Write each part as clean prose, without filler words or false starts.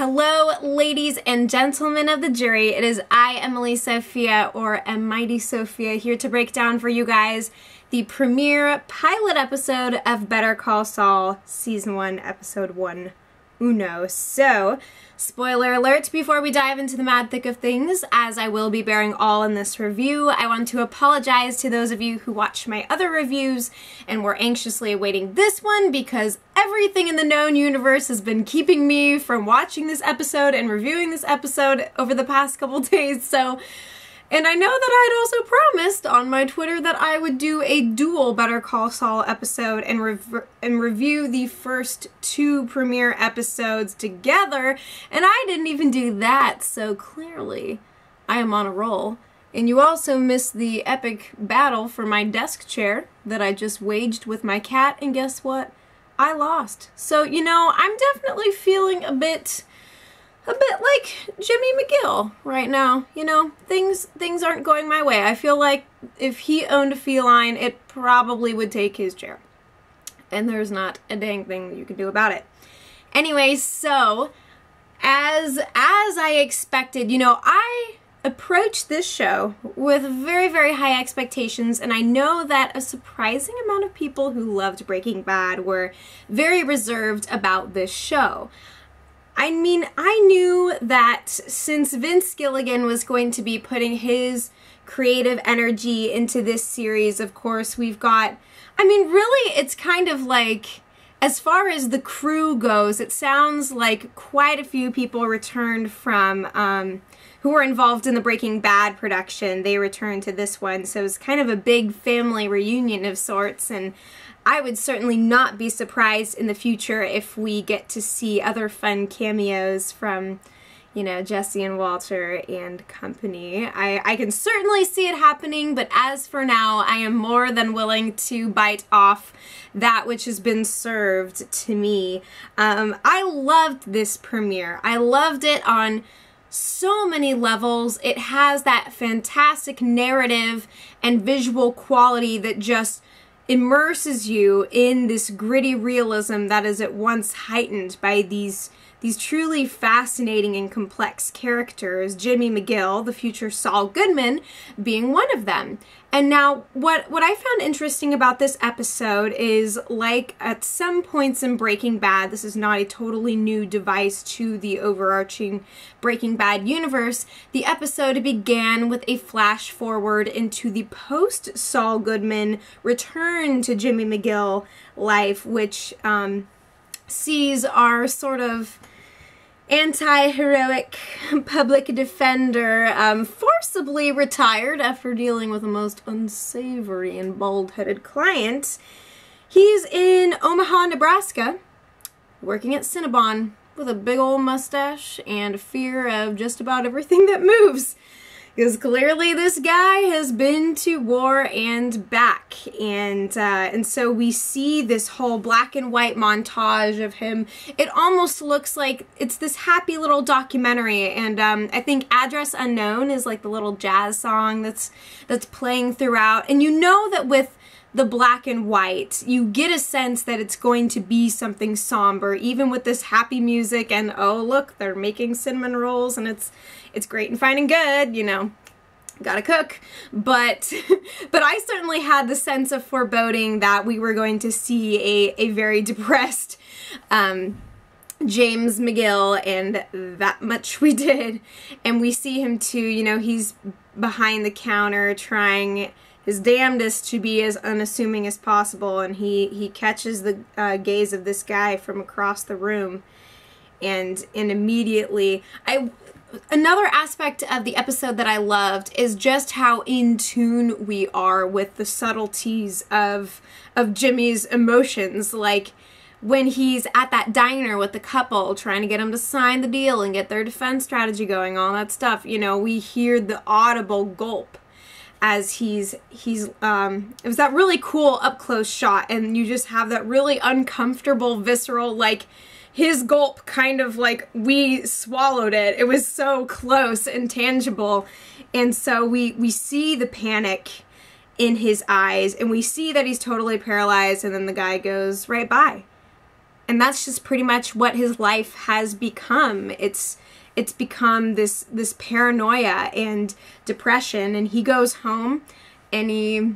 Hello, ladies and gentlemen of the jury. It is I, Emily Sophia, or Mighty Sophia, here to break down for you guys the premiere pilot episode of Better Call Saul, Season 1, Episode 1, Uno. So, spoiler alert before we dive into the mad thick of things, as I will be bearing all in this review. I want to apologize to those of you who watched my other reviews and were anxiously awaiting this one, because everything in the known universe has been keeping me from watching this episode and reviewing this episode over the past couple days. And I know that I had also promised on my Twitter that I would do a dual Better Call Saul episode and review the first two premiere episodes together, and I didn't even do that, so clearly I am on a roll. And you also missed the epic battle for my desk chair that I just waged with my cat, and guess what? I lost. So, you know, I'm definitely feeling a bit like Jimmy McGill right now. You know, things aren't going my way. I feel like if he owned a feline, it probably would take his chair. And there's not a dang thing that you can do about it. Anyway, so as I expected, you know, I approached this show with very, very high expectations, and I know that a surprising amount of people who loved Breaking Bad were very reserved about this show. I mean, I knew that since Vince Gilligan was going to be putting his creative energy into this series, of course, we've got, I mean, really, it's kind of like, as far as the crew goes, it sounds like quite a few people returned from, who were involved in the Breaking Bad production. They returned to this one, so it's kind of a big family reunion of sorts, and I would certainly not be surprised in the future if we get to see other fun cameos from, you know, Jesse and Walter and company. I can certainly see it happening, but as for now, I am more than willing to bite off that which has been served to me. I loved this premiere. I loved it on so many levels. It has that fantastic narrative and visual quality that just immerses you in this gritty realism that is at once heightened by these truly fascinating and complex characters, Jimmy McGill, the future Saul Goodman, being one of them. And now, what I found interesting about this episode is, like at some points in Breaking Bad, this is not a totally new device to the overarching Breaking Bad universe, the episode began with a flash forward into the post-Saul Goodman return to Jimmy McGill life, which sees our sort of anti-heroic public defender forcibly retired after dealing with a most unsavory and bald-headed client. He's in Omaha, Nebraska, working at Cinnabon with a big old mustache and a fear of just about everything that moves. Because clearly this guy has been to war and back, and so we see this whole black and white montage of him. It almost looks like it's this happy little documentary, and I think Address Unknown is like the little jazz song that's playing throughout, and you know that with the black and white, you get a sense that it's going to be something somber, even with this happy music, and oh look, they're making cinnamon rolls, and it's great and fine and good, you know, gotta cook, but I certainly had the sense of foreboding that we were going to see a very depressed James McGill, and that much we did. And we see him too, you know, he's behind the counter trying his damnedest to be as unassuming as possible, and he catches the gaze of this guy from across the room, and immediately another aspect of the episode that I loved is just how in tune we are with the subtleties of Jimmy's emotions. Like when he's at that diner with the couple trying to get him to sign the deal and get their defense strategy going, all that stuff, you know, we hear the audible gulp as it was that really cool up close shot, and you just have that really uncomfortable, visceral, like his gulp, kind of like we swallowed it. It was so close and tangible, and so we see the panic in his eyes, and we see that he's totally paralyzed, and then the guy goes right by. And that's just pretty much what his life has become. It's become this paranoia and depression, and he goes home and he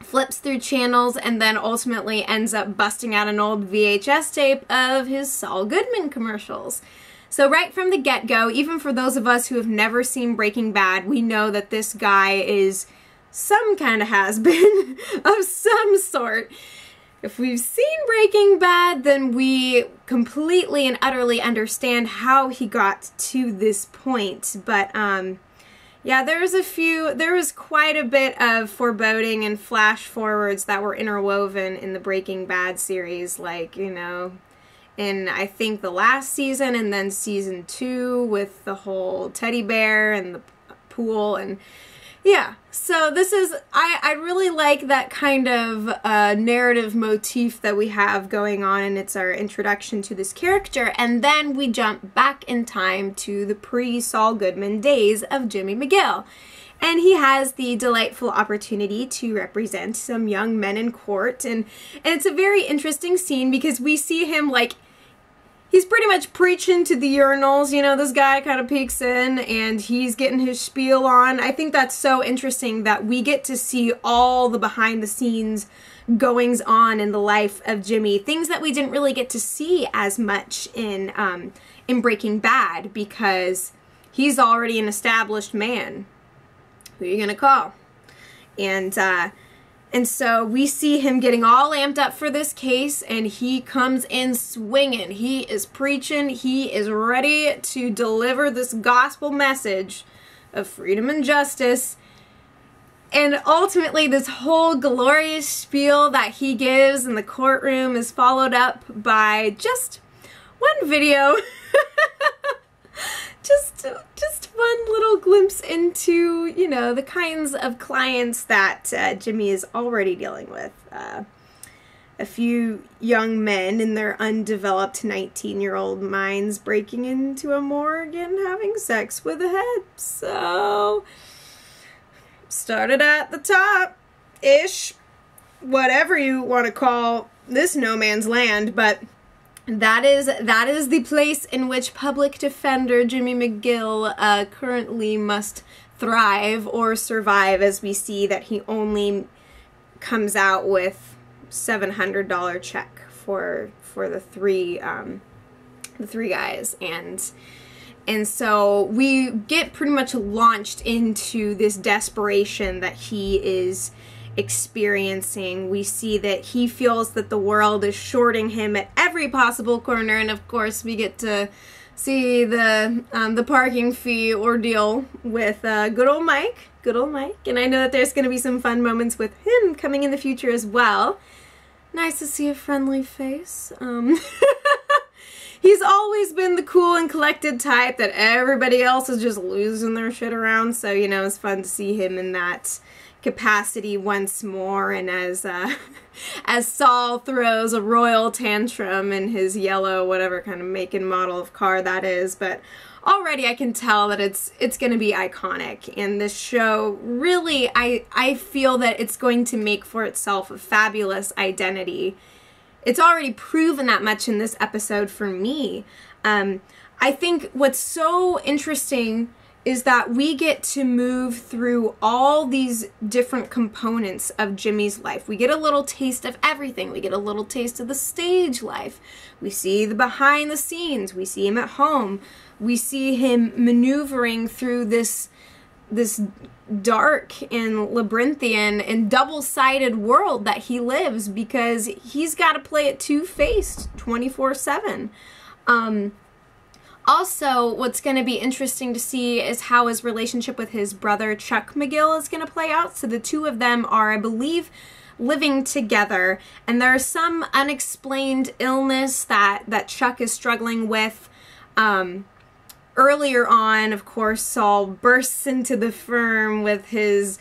flips through channels and then ultimately ends up busting out an old VHS tape of his Saul Goodman commercials. So right from the get-go, even for those of us who have never seen Breaking Bad, we know that this guy is some kind of has-been of some sort. If we've seen Breaking Bad, then we completely and utterly understand how he got to this point. But yeah, there was quite a bit of foreboding and flash forwards that were interwoven in the Breaking Bad series, like, you know, in I think the last season and then season 2 with the whole teddy bear and the pool. And yeah, so this is, I really like that kind of narrative motif that we have going on, and it's our introduction to this character. And then we jump back in time to the pre-Saul Goodman days of Jimmy McGill. And he has the delightful opportunity to represent some young men in court. And it's a very interesting scene because we see him, like, he's pretty much preaching to the urinals. You know, this guy kind of peeks in and he's getting his spiel on. I think that's so interesting that we get to see all the behind the scenes goings on in the life of Jimmy. Things that we didn't really get to see as much in Breaking Bad, because he's already an established man. Who are you gonna call? And so we see him getting all amped up for this case, and he comes in swinging. He is preaching. He is ready to deliver this gospel message of freedom and justice. And ultimately, this whole glorious spiel that he gives in the courtroom is followed up by just one video. Just one little glimpse into, you know, the kinds of clients that Jimmy is already dealing with. A few young men in their undeveloped 19-year-old minds breaking into a morgue and having sex with a head. So, started at the top-ish, whatever you want to call this no man's land, but that is the place in which public defender Jimmy McGill currently must thrive or survive, as we see that he only comes out with $700 check for the three guys, and so we get pretty much launched into this desperation that he is experiencing. We see that he feels that the world is shorting him at every possible corner, and of course we get to see the parking fee ordeal with good old Mike, and I know that there's going to be some fun moments with him coming in the future as well. Nice to see a friendly face. He's always been the cool and collected type that everybody else is just losing their shit around, so, you know, it's fun to see him in that capacity once more. And as Saul throws a royal tantrum in his yellow, whatever kind of make and model of car that is, but already I can tell that it's going to be iconic. And this show really, I feel that it's going to make for itself a fabulous identity. It's already proven that much in this episode for me. I think what's so interesting is that we get to move through all these different components of Jimmy's life. We get a little taste of everything. We get a little taste of the stage life. We see the behind the scenes. We see him at home. We see him maneuvering through this dark and labyrinthian and double-sided world that he lives, because he's got to play it two-faced 24/7. Also, what's going to be interesting to see is how his relationship with his brother Chuck McGill is going to play out. So the two of them are, I believe, living together, and there's some unexplained illness that Chuck is struggling with. Earlier on, of course, Saul bursts into the firm with his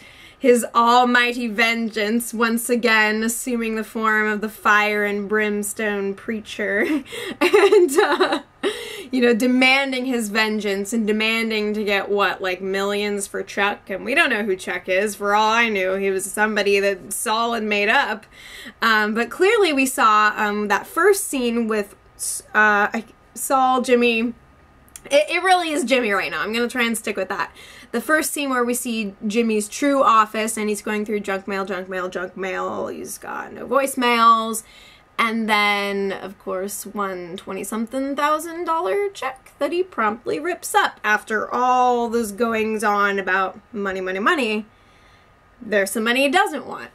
almighty vengeance, once again assuming the form of the fire and brimstone preacher, and you know, demanding his vengeance and demanding to get what, like millions for Chuck. And we don't know who Chuck is. For all I knew, he was somebody that Saul had made up. But clearly we saw that first scene with Saul, Jimmy. It really is Jimmy right now. I'm going to try and stick with that. The first scene where we see Jimmy's true office and he's going through junk mail. He's got no voicemails. And then, of course, one $20-something thousand check that he promptly rips up after all this goings on about money. There's some money he doesn't want.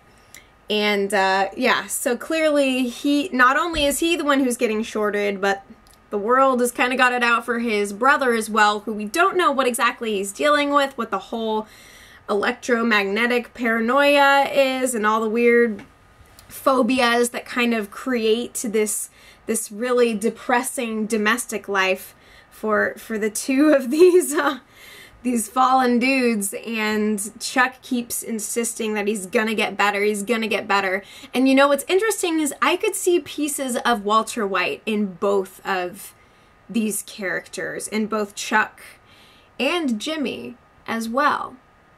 And, yeah, so clearly not only is he the one who's getting shorted, but the world has kind of got it out for his brother as well, who we don't know what exactly he's dealing with, what the whole electromagnetic paranoia is, and all the weird phobias that kind of create this really depressing domestic life for the two of these fallen dudes. And Chuck keeps insisting that he's gonna get better, And you know what's interesting is I could see pieces of Walter White in both of these characters, in both Chuck and Jimmy as well.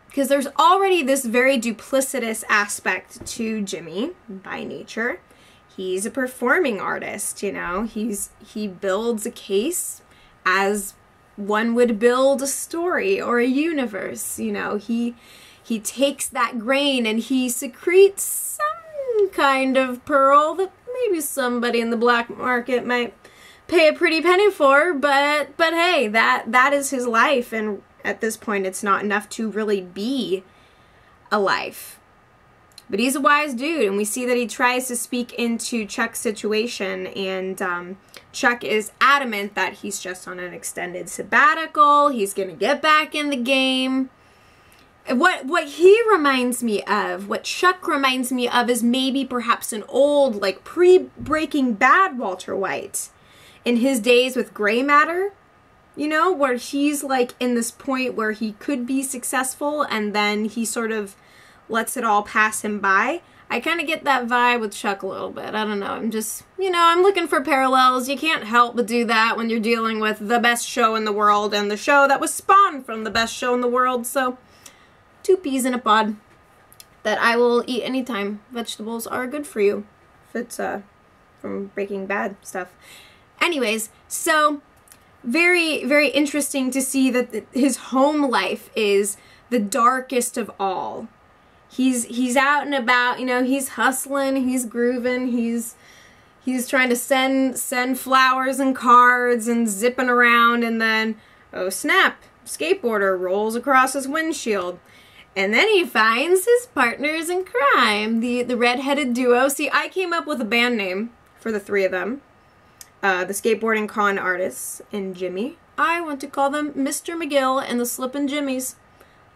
Because there's already this very duplicitous aspect to Jimmy by nature. He's a performing artist, you know. He builds a case as one would build a story or a universe, you know. He takes that grain and he secretes some kind of pearl that maybe somebody in the black market might pay a pretty penny for, but hey, that is his life, and at this point it's not enough to really be a life. But he's a wise dude, and we see that he tries to speak into Chuck's situation, and Chuck is adamant that he's just on an extended sabbatical, he's gonna get back in the game. What he reminds me of, what Chuck reminds me of, is maybe perhaps an old, like, pre-Breaking Bad Walter White in his days with Gray Matter. You know, where he's like in this point where he could be successful and then he sort of lets it all pass him by. I kind of get that vibe with Chuck a little bit. I don't know. I'm just, you know, I'm looking for parallels. You can't help but do that when you're dealing with the best show in the world and the show that was spawned from the best show in the world. So, two peas in a pod that I will eat anytime. Vegetables are good for you if it's from Breaking Bad stuff. Anyways, so very, very interesting to see that his home life is the darkest of all. He's out and about, you know, he's hustling, he's grooving, he's trying to send flowers and cards and zipping around, and then, oh snap, skateboarder rolls across his windshield. And then he finds his partners in crime, the redheaded duo. See, I came up with a band name for the three of them. The skateboarding con artists and Jimmy. I want to call them Mr. McGill and the Slippin Jimmies.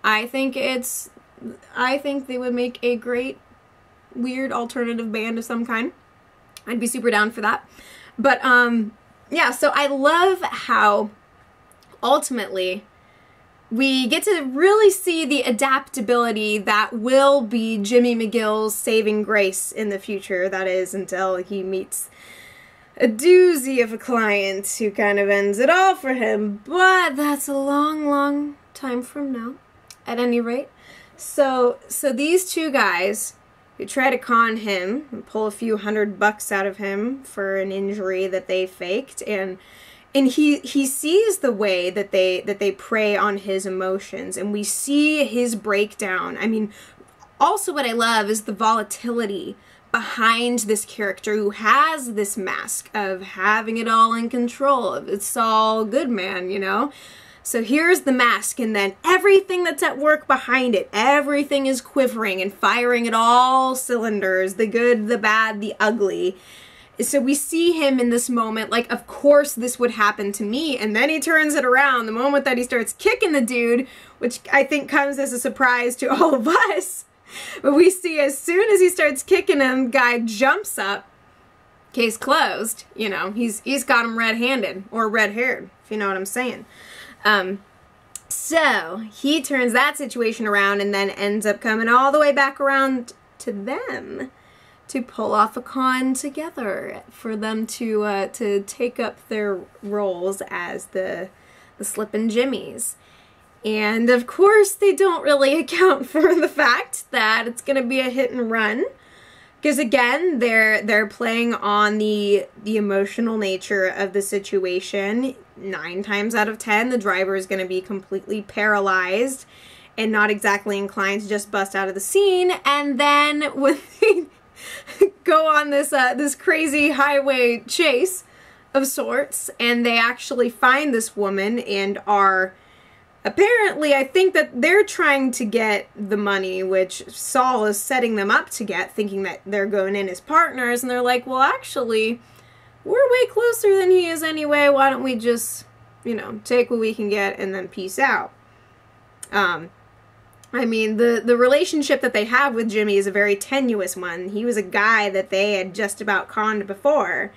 I think they would make a great weird alternative band of some kind. I'd be super down for that. But yeah, so I love how ultimately we get to really see the adaptability that will be Jimmy McGill's saving grace in the future. That is, until he meets a doozy of a client who kind of ends it all for him. But that's a long, long time from now, at any rate. So these two guys who try to con him and pull a few $100 out of him for an injury that they faked, and he sees the way that they prey on his emotions, and we see his breakdown. I mean, also what I love is the volatility behind this character who has this mask of having it all in control. It's all good, man, you know? So here's the mask, and then everything that's at work behind it, everything is quivering and firing at all cylinders, the good, the bad, the ugly. So we see him in this moment, like, of course this would happen to me, and then he turns it around the moment that he starts kicking the dude, which I think comes as a surprise to all of us. But we see as soon as he starts kicking him, guy jumps up, case closed, you know, he's got him red-handed, or red-haired, if you know what I'm saying. So he turns that situation around and then ends up coming all the way back around to them to pull off a con together, for them to take up their roles as the Slippin Jimmies. And of course they don't really account for the fact that it's going to be a hit and run, Because again, they're playing on the emotional nature of the situation. 9 times out of 10, the driver is going to be completely paralyzed and not exactly inclined to just bust out of the scene. And then when they go on this crazy highway chase of sorts, and they actually find this woman and are apparently, I think that they're trying to get the money, which Saul is setting them up to get, thinking that they're going in as partners, and they're like, well, actually, we're way closer than he is anyway, why don't we just, you know, take what we can get and then peace out. I mean, the relationship that they have with Jimmy is a very tenuous one. He was a guy that they had just about conned before.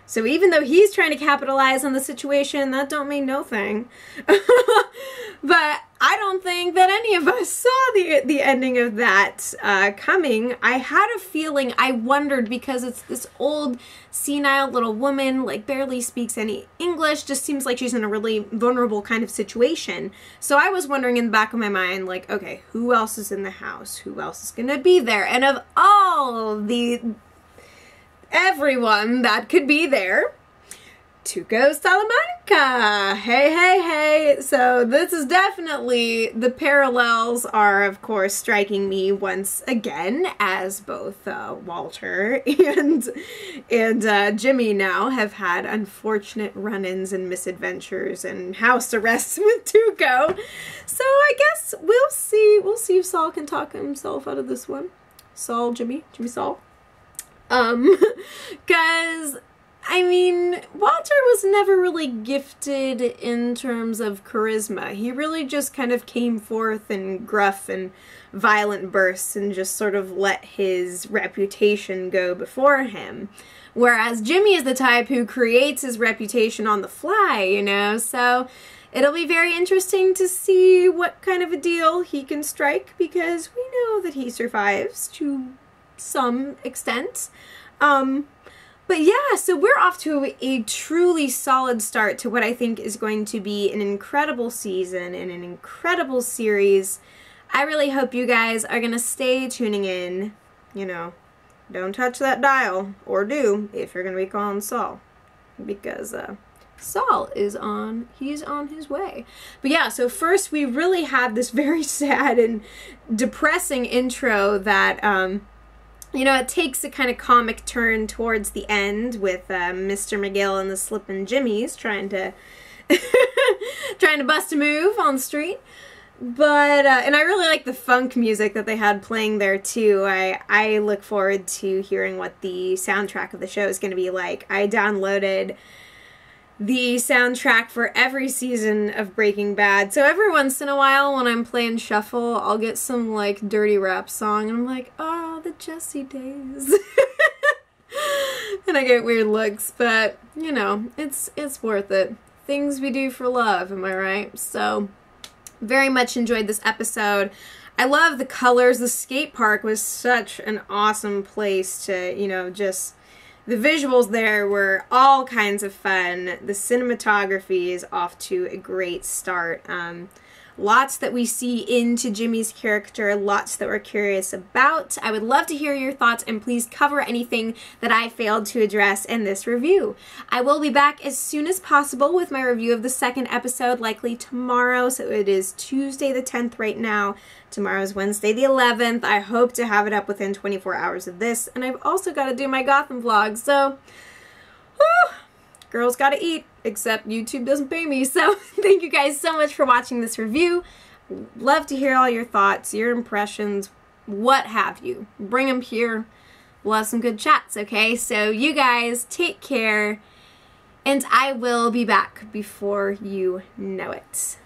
So even though he's trying to capitalize on the situation, that don't mean no thing. But I don't think that any of us saw the ending of that coming. I had a feeling, I wondered, because it's this old, senile little woman, like barely speaks any English, just seems like she's in a really vulnerable kind of situation. So I was wondering in the back of my mind, like, okay, who else is in the house? Who else is gonna be there? And of all everyone that could be there, Tuco Salamanca. Hey, hey, hey. So this is definitely, the parallels are, of course, striking me once again, as both Walter and Jimmy now have had unfortunate run-ins and misadventures and house arrests with Tuco. So I guess we'll see if Saul can talk himself out of this one. Saul, Jimmy, Saul. Because, I mean, Walter was never really gifted in terms of charisma. He really just kind of came forth in gruff and violent bursts and just sort of let his reputation go before him. Whereas Jimmy is the type who creates his reputation on the fly, you know, so it'll be very interesting to see what kind of a deal he can strike, because we know that he survives to some extent. But yeah, so we're off to a truly solid start to what I think is going to be an incredible season and an incredible series. I really hope you guys are going to stay tuning in. You know, don't touch that dial, or do, if you're going to be calling Saul, because Saul is he's on his way. But yeah, so first we really have this very sad and depressing intro that, you know, it takes a kind of comic turn towards the end with Mr. McGill and the Slippin Jimmies trying to bust a move on the street. But, and I really like the funk music that they had playing there too. I look forward to hearing what the soundtrack of the show is going to be like. I downloaded the soundtrack for every season of Breaking Bad. So every once in a while when I'm playing shuffle, I'll get some like dirty rap song and I'm like, oh, the Jesse days. And I get weird looks, but you know, it's worth it. Things we do for love, am I right? So very much enjoyed this episode. I love the colors. The skate park was such an awesome place to, you know, just the visuals there were all kinds of fun. The cinematography is off to a great start. Lots that we see into Jimmy's character, lots that we're curious about. I would love to hear your thoughts, and please cover anything that I failed to address in this review. I will be back as soon as possible with my review of the second episode, likely tomorrow. So it is Tuesday the 10th right now. Tomorrow is Wednesday the 11th. I hope to have it up within 24 hours of this. And I've also got to do my Gotham vlog, so girls gotta eat, except YouTube doesn't pay me. So thank you guys so much for watching this review. Love to hear all your thoughts, your impressions, what have you. Bring them here. We'll have some good chats, okay? So you guys take care, and I will be back before you know it.